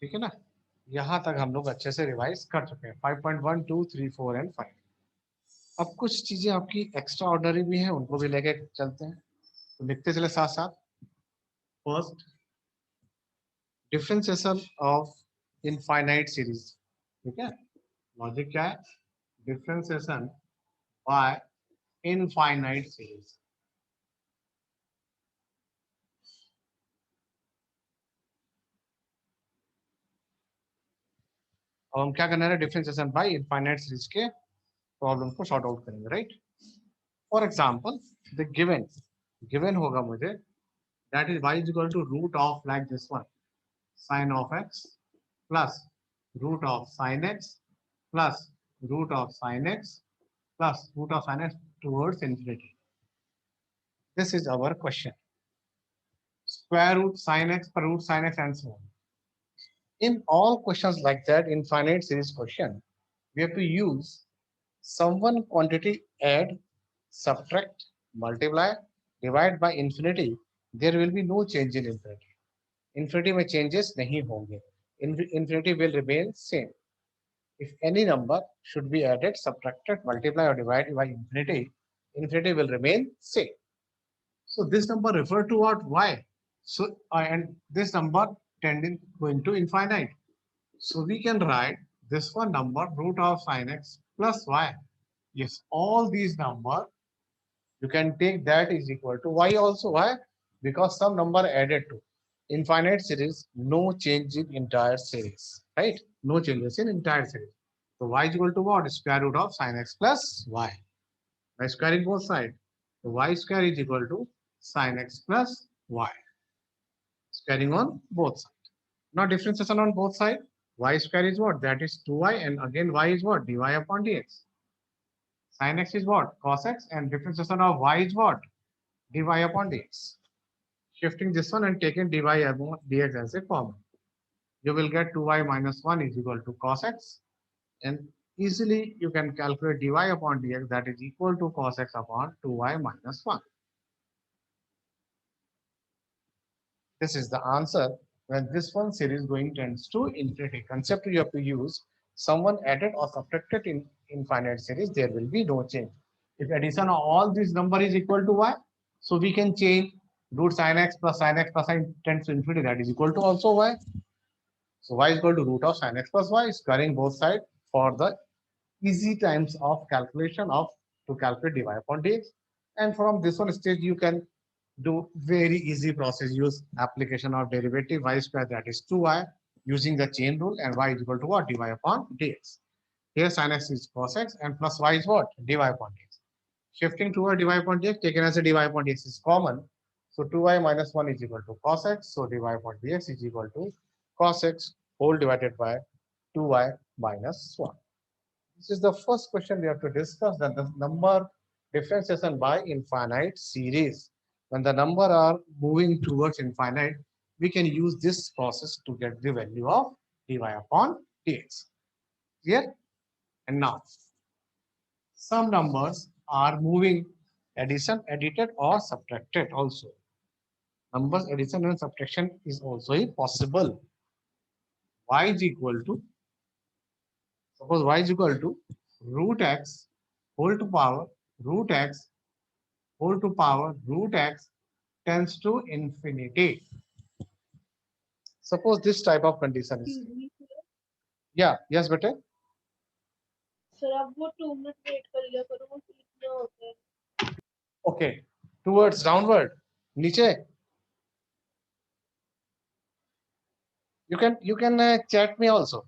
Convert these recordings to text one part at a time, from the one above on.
ठीक है ना। यहाँ तक हम लोग अच्छे से रिवाइज कर चुके हैं 5.1 2 3 4 एंड 5। अब कुछ चीजें आपकी एक्स्ट्रा ऑर्डनरी भी हैं, उनको भी लेके चलते हैं, तो लिखते चले साथ साथ। First, differentiation of infinite series. ठीक है, लॉजिक क्या है? Differentiation by infinite series. अब हम क्या करना है? डिफरेंशिएशन बाय इनफाइनाइट सीरीज के प्रॉब्लम को सॉर्ट आउट करेंगे, right. For example, the given given होगा मुझे, that is y is equal to root of like this one, sine of x plus root of sin x plus root of sin x plus root of sin x towards infinity. This is our question. Square root sin x per root sin x and so on. In all questions like that, in finite series question, we have to use some one quantity, add, subtract, multiply, divide by infinity. There will be no change in infinity. Infinity में changes नहीं होंगे. Infinity will remain same. If any number should be added, subtracted, multiplied, or divided by infinity, infinity will remain same. So this number refer to what? Y. So and this number tending going to infinite. So we can write this one number root of sin x plus y. Yes, all these number you can take that is equal to y also. Why? Because some number added to infinite series, no change in entire series, right? No changes in entire series. So y is equal to what? Square root of sin x plus y. By squaring both sides, so y square is equal to sin x plus y. Squaring on both sides. Now differentiation on both sides. Y square is what? That is 2y, and again y is what? Dy upon dx. Sin x is what? Cos x, and differentiation of y is what? Dy upon dx. Shifting this one and taking dy upon dx as a common, you will get 2y minus 1 is equal to cos x, and easily you can calculate dy upon dx, that is equal to cos x upon 2y minus 1. This is the answer when this one series going tends to infinity. Concept you have to use, someone added or subtracted in infinite series, there will be no change. If addition of all these number is equal to y, so we can change root sin x plus sin tends to infinity, that is equal to also y. So y is equal to root of sin x plus y, squaring both sides for the easy times of calculation of to calculate dy upon dx. And from this one stage, you can do very easy process. Use application of derivative y square, that is 2y, using the chain rule, and y is equal to what? Dy upon dx. Here sin x is cos x, and plus y is what? Dy upon dx. Shifting toward dy upon dx, taken as a dy upon dx is common. So 2y minus 1 is equal to cos x. So dy upon dx is equal to cos x whole divided by 2y minus 1. This is the first question we have to discuss, that the number differentiation by infinite series. When the number are moving towards infinite, we can use this process to get the value of dy upon dx. Clear? And now, some numbers are moving addition, edited, or subtracted also. Numbers addition and subtraction is also possible. Y is equal to, suppose y is equal to root x whole to power root x whole to power root x tends to infinity. Suppose this type of condition is. Excuse me, sir. Yeah, yes, beta. Sir आप वो 2 minute wait कर लिया करो, वो कितना होता है? Okay, towards downward, niche. You can chat me also.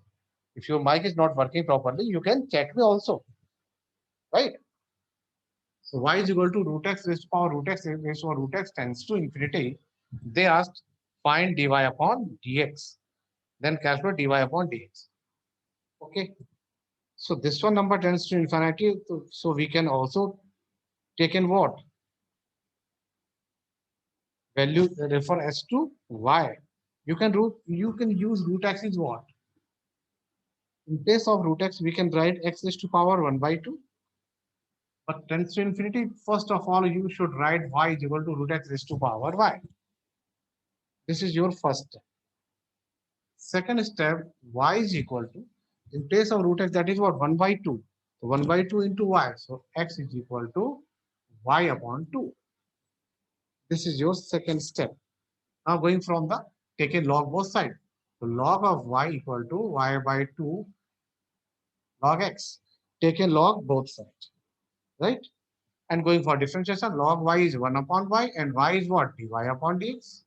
If your mic is not working properly, you can chat me also, right? So y is equal to root x raised to power root x raised to power root x tends to infinity. They asked find dy upon dx, then calculate dy upon dx. Okay. So this one number tends to infinity. So we can also take in what? Value refer as to y. You can use root x is what? In place of root x, we can write x raised to power 1 by 2. But tends to infinity, first of all, you should write y is equal to root x raised to power y. This is your first step. Second step, y is equal to, in place of root x, that is what, 1 by 2. So 1 by 2 into y. So x is equal to y upon 2. This is your second step. Now going from the, take a log both sides. So log of y equal to y by 2 log x. Take a log both sides, right? And going for differentiation, log y is 1 upon y, and y is what? Dy upon dx.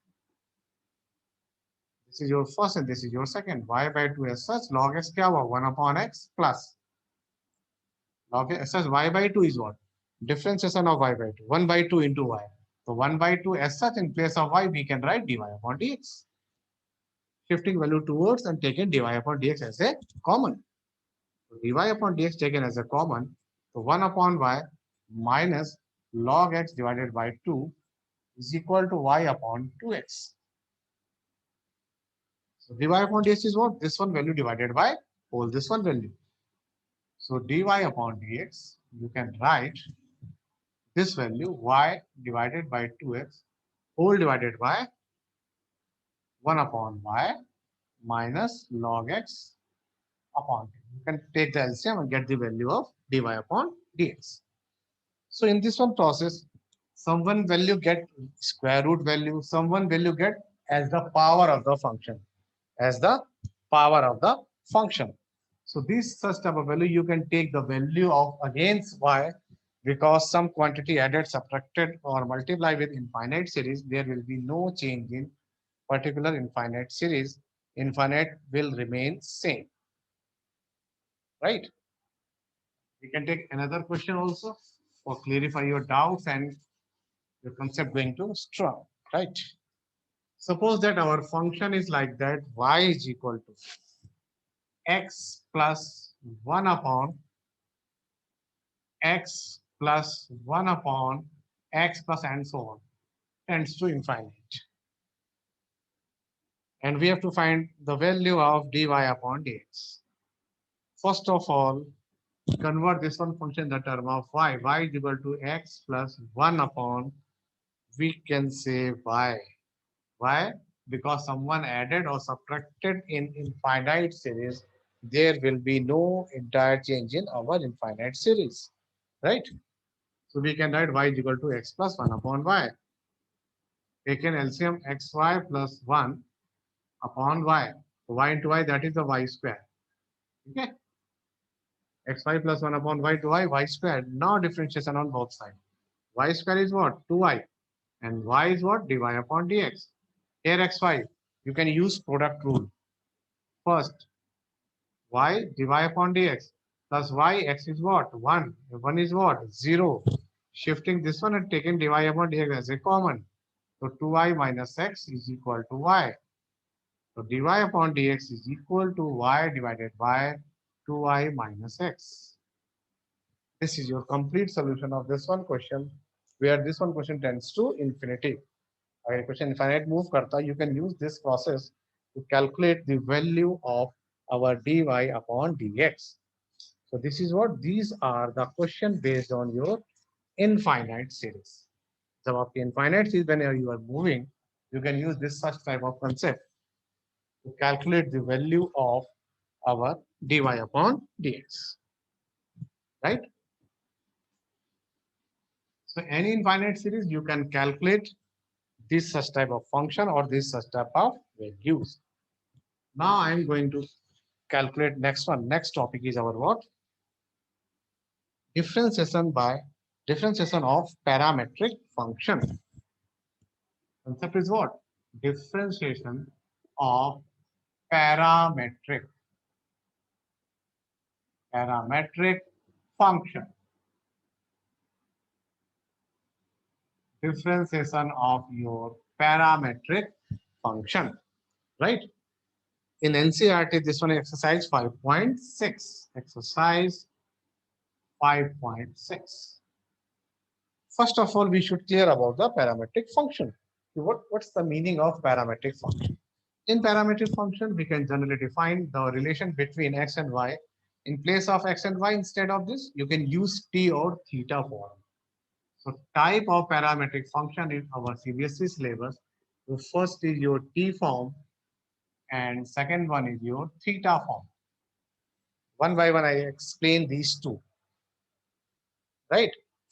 This is your first and this is your second. Y by 2 as such, log x kya hua? 1 upon x plus log x as such, y by 2 is what? Differentiation of y by 2. 1 by 2 into y. So 1 by 2 as such, in place of y, we can write dy upon dx. Shifting value towards and taking dy upon dx as a common. So dy upon dx taken as a common. So 1 upon y minus log x divided by 2 is equal to y upon 2x. So dy upon dx is what? This one value divided by whole this one value. So dy upon dx, you can write this value y divided by 2x whole divided by 1 upon y minus log x upon 2. You can take the LCM and get the value of dy upon dx. So in this one process, some one value get square root value, some one value get as the power of the function, as the power of the function. So this such type of value, you can take the value of against y, because some quantity added, subtracted, or multiplied with infinite series, there will be no change in particular infinite series. Infinite will remain same, right? We can take another question also for clarify your doubts and your concept going to strong, right? Suppose that our function is like that, y is equal to x plus 1 upon x plus 1 upon x plus and so on, tends to infinite. And we have to find the value of dy upon dx. First of all, convert this one function in the term of y. Y is equal to x plus 1 upon, we can say y. Why? Because someone added or subtracted in infinite series, there will be no entire change in our infinite series, right? So we can write y is equal to x plus 1 upon y. Take an LCM xy plus 1 upon y. So y into y, that is the y square. Okay. Xy plus 1 upon y to y square. Now differentiation on both sides. Y square is what? 2y. And y is what? Dy upon dx. Here xy, you can use product rule. First, y dy upon dx plus y x is what? 1. 1 is what? 0. Shifting this one and taking dy upon dx as a common. So 2y minus x is equal to y. So dy upon dx is equal to y divided by 2y minus x. This is your complete solution of this one question, where this one question tends to infinity. अगर question infinite move करता, you can use this process to calculate the value of our dy upon dx. So this is what, these are the question based on your infinite series. जब आपकी infinite series whenever you are moving, you can use this such type of concept to calculate the value of our dy upon dx, right? So any infinite series, you can calculate this such type of function or this such type of values. Now I'm going to calculate next one. Next topic is our what? Differentiation of parametric function. Concept is what? Differentiation of parametric function. Differentiation of your parametric function, right? In NCERT, this one is exercise 5.6. Exercise 5.6. First of all, we should clear about the parametric function. What's the meaning of parametric function? In parametric function, we can generally define the relation between x and y. In place of x and y, instead of this, you can use t or theta form. So type of parametric function in our CBSE syllabus, the first is your t form and second one is your theta form. One by one, I explain these two, right?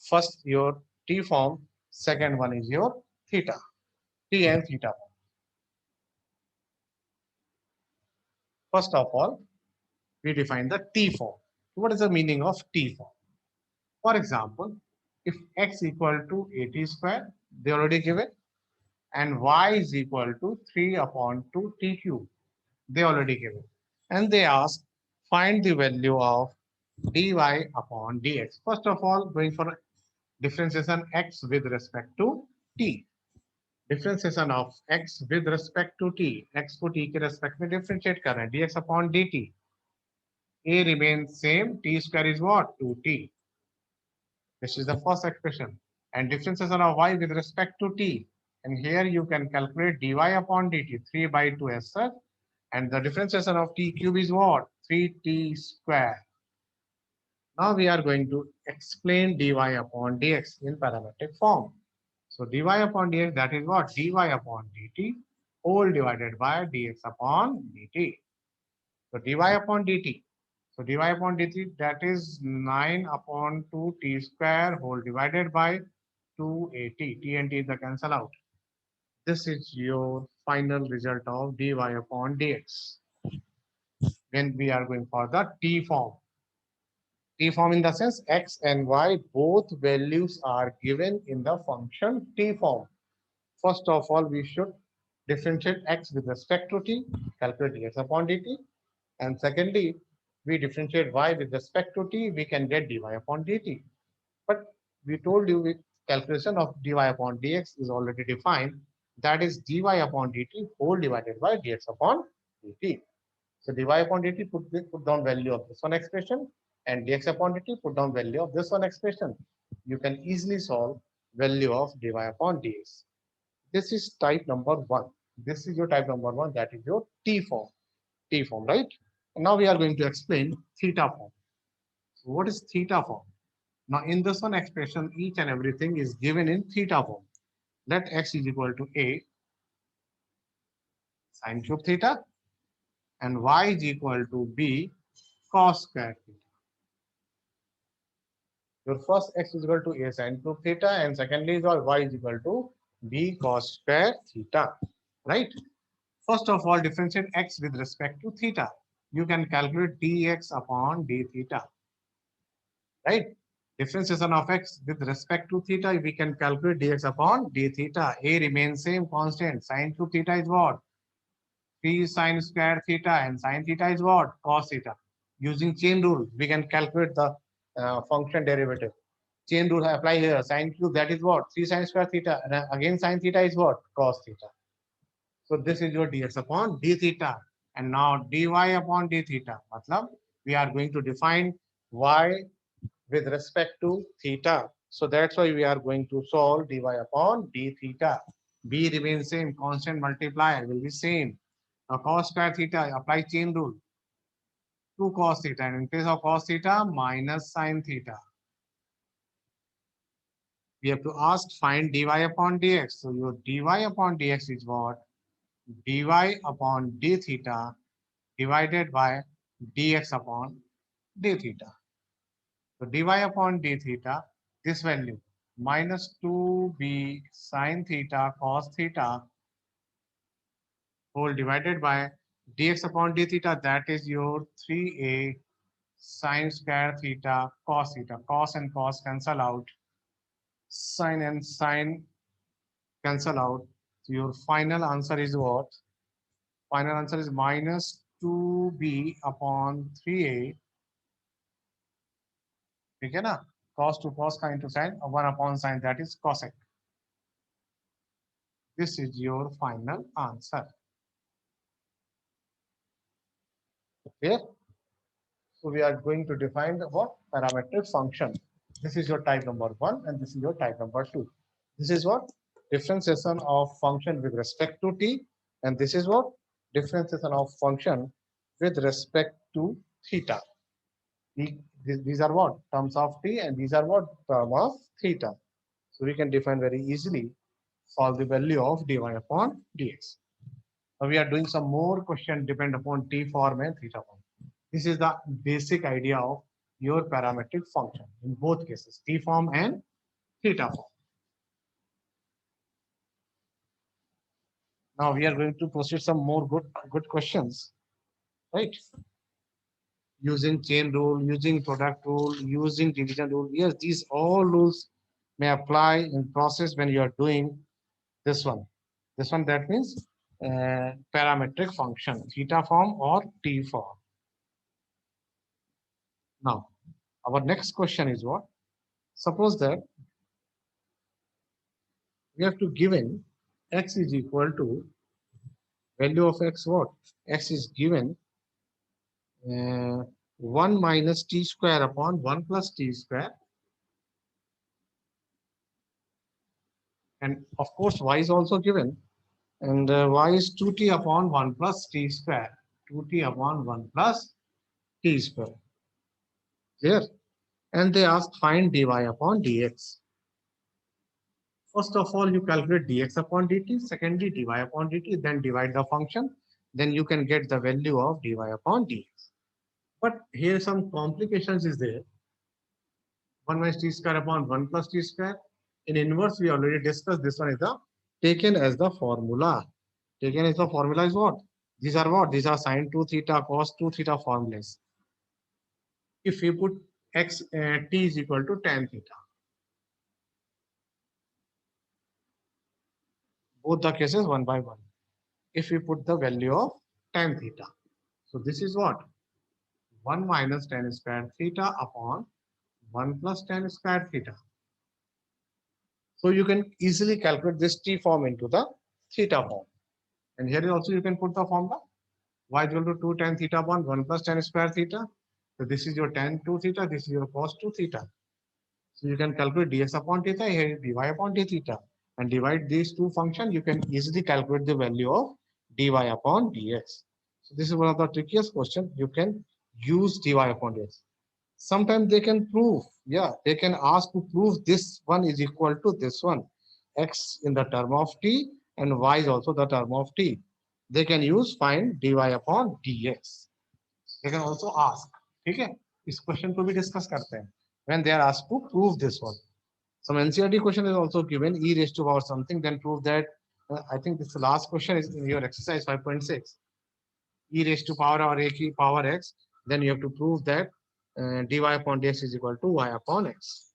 First, your T form. Second one is your theta, T and theta form. First of all, we define the T form. What is the meaning of T form? For example, if x equal to 80 square, they already given, and y is equal to 3 upon 2 t cube, they already given. And they ask, find the value of dy upon dx. First of all, going for differentiation x with respect to t. Differentiation of x with respect to t. x को t के respect में differentiate कर रहे हैं. dx upon dt. A remains same. T square is what? 2t. This is the first expression. And differentiation of y with respect to t. And here you can calculate dy upon dt, 3 by 2 as such. And the differentiation of t cube is what? 3t square. Now we are going to explain dy upon dx in parametric form. So dy upon dx, that is what? dy upon dt whole divided by dx upon dt. So dy upon dt. So dy upon dt, that is 9 upon 2 t square whole divided by 2at. T and t is the cancel out. This is your final result of dy upon dx. When we are going for the t form. T form in the sense x and y, both values are given in the function t form. First of all, we should differentiate x with respect to t, calculate dx upon dt. And secondly, we differentiate y with respect to t, we can get dy upon dt. But we told you with calculation of dy upon dx is already defined. That is dy upon dt whole divided by dx upon dt. So dy upon dt, put down value of this one expression, and dx upon dt, put down value of this one expression. You can easily solve value of dy upon dx. This is type number 1. This is your type number 1, that is your T form. T form, right? And now we are going to explain theta form. So what is theta form? Now in this one expression, each and everything is given in theta form. Let x is equal to a sine cube theta and y is equal to b cos square theta. Your first x is equal to a sine cube theta and secondly is y is equal to b cos square theta, right? First of all, differentiate x with respect to theta. You can calculate dx upon d theta, right? Differentiation of x with respect to theta, we can calculate dx upon d theta. A remains same constant. Sine cube theta is what? 3 sine square theta, and sine theta is what? Cos theta. Using chain rule, we can calculate the function derivative. Chain rule apply here. Sine cube, that is what? 3 sine square theta. And again sine theta is what? Cos theta. So this is your dx upon d theta. And now dy upon d theta. Matlab, we are going to define y with respect to theta. So that's why we are going to solve dy upon d theta. B remains same, constant multiplier will be same. Now cos square theta, apply chain rule. 2 cos theta, and in case of cos theta, minus sine theta. We have to ask, find dy upon dx. So your dy upon dx is what? Dy upon d theta divided by dx upon d theta. So dy upon d theta, this value, minus 2b sine theta cos theta whole divided by dx upon d theta, that is your 3a sine square theta cos theta. Cos and cos cancel out. Sine and sine cancel out. So your final answer is what? Final answer is minus 2b upon 3a. ठीक है ना? Cos to cos, sine to sine, 1 upon sine, that is cosec. This is your final answer. Okay. So we are going to define the what? Parametric function. This is your type number 1 and this is your type number 2. This is what? Differentiation of function with respect to t, and this is what? Differentiation of function with respect to theta. These are what? Terms of t, and these are what? Term of theta. So we can define very easily, solve the value of dy upon dx. Now we are doing some more question depend upon T form and theta form. This is the basic idea of your parametric function in both cases, T form and theta form. Now we are going to proceed some more good questions, right? Using chain rule, using product rule, using division rule. Yes, these all rules may apply in process when you are doing this one. This one, that means parametric function, theta form or T form. Now, our next question is what? Suppose that we have to given x is equal to value of x what? X is given 1 minus t square upon 1 plus t square. And of course, y is also given. And y is 2t upon 1 plus t square. 2t upon 1 plus t square. Here. And they ask find dy upon dx. First of all, you calculate dx upon dt. Secondly, dy upon dt. Then divide the function. Then you can get the value of dy upon dx. But here some complications is there. 1 minus t square upon 1 plus t square. In inverse, we already discussed. This one is the taken as the formula. Taken as the formula is what? These are what? These are sine 2 theta, cos 2 theta formulas. If we put x t is equal to tan theta. Both the cases one by one. If we put the value of tan theta. So this is what? 1 minus tan square theta upon 1 plus tan square theta. So you can easily calculate this t form into the theta form. And here also you can put the formula. Y is equal to 2 tan theta upon 1 plus tan square theta. So this is your tan 2 theta, this is your cos 2 theta. So you can calculate dx upon theta, here dy upon d theta. And divide these two functions, you can easily calculate the value of dy upon dx. So this is one of the trickiest questions. You can use dy upon dx. Sometimes they can prove, yeah, they can ask to prove this one is equal to this one. X in the term of t and y is also the term of t. They can use find dy upon dx. They can also ask, okay? This question to be discussed करते हैं when they are asked to prove this one. Some NCERT question is also given e raised to power something, then prove that. I think this last question is in your exercise 5.6. E raised to power or a key power x, then you have to prove that dy upon dx is equal to y upon x.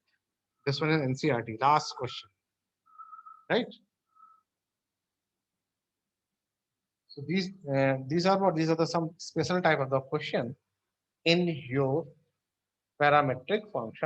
This one is NCERT, last question, right? So these are what? These are the some special type of the question in your parametric function.